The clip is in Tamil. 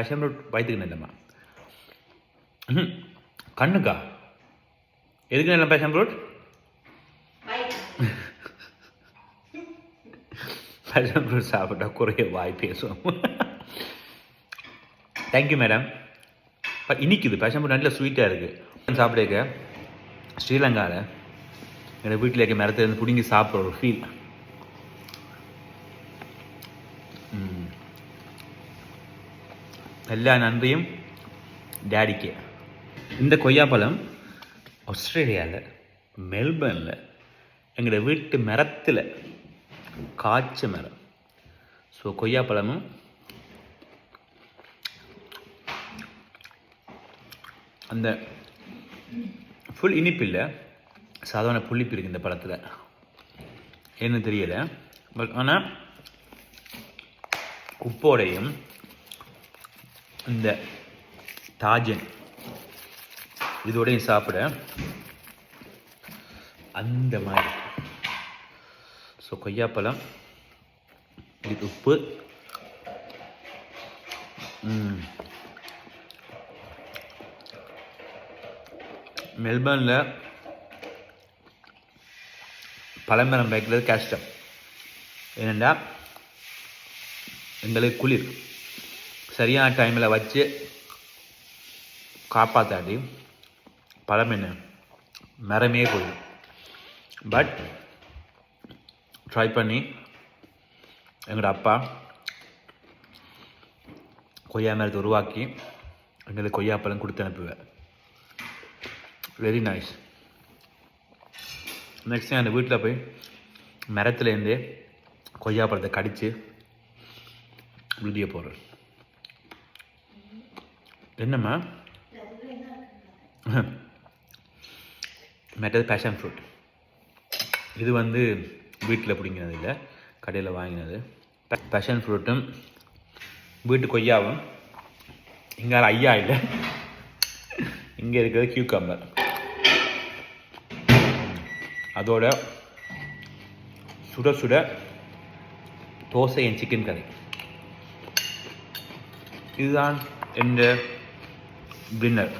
பேஷன் ஃப்ரூட் வயிற்றுக்கு நல்லம்மா. கண்ணுக்கா எதுக்கு நல்ல பேஷன் ஃப்ரூட்? பேஷன் ஃப்ரூட் சாப்பிட்டா குறைய வாய் பேசுவோம். Thank you madam. இனிக்குது பேஷன் ஃப்ரூட் நல்ல ஸ்வீட்டாக இருக்குது. சாப்பிடுக்க ஸ்ரீலங்காவில் என்னோடய வீட்டில் இருக்க மரத்துலேருந்து பிடுங்கி சாப்பிட்ற ஒரு ஃபீல். எல்லா நன்றியும் டேடிக்கு. இந்த கொய்யாப்பழம் ஆஸ்திரேலியாவில் மெல்பர்னில் எங்களோட வீட்டு மரத்தில் காய்ச்ச மரம். ஸோ கொய்யாப்பழமும் அந்த ஃபுல் இனிப்பு இல்லை, சாதாரண புளிப்பு இருக்குது இந்த பழத்தில். என்ன தெரியலை, பட் ஆனால் உப்போடையும் இந்த தாஜன் இதோடையும் சாப்பிட அந்த மாதிரி. ஸோ கொய்யாப்பழம், இது உப்பு, மெல்பர்னில் பழமரம் வைக்கிறது கஷ்டம். ஏனெண்டா எங்களுக்கு குளிர் சரியான டைமில் வச்சு காப்பாற்றாடி பழம் என்ன மரமே போயிடும். பட் ட்ரை பண்ணி எங்களோட அப்பா கொய்யா மரத்தை உருவாக்கி எங்களுக்கு கொய்யாப்பழம் கொடுத்து அனுப்புவேன். Very nice. நெக்ஸ்ட் டைம் அந்த வீட்டில் போய் மரத்துலேருந்தே கொய்யாப்பழத்தை கடித்து உறுதிய போகிறேன். என்னம்மா மெட்டது பேஷன் ஃப்ரூட். இது வந்து வீட்டில் பிடிங்கினது இல்லை, கடையில் வாங்கினது. பேஷன் ஃப்ரூட்டும் வீட்டு கொய்யாவும். இங்கே ஐயா இல்லை, இங்கே இருக்கிறது கியூக்கம்பர். அதோட சுட சுட தோசை என் சிக்கன் கறி. இதுதான் என் டின்னர்.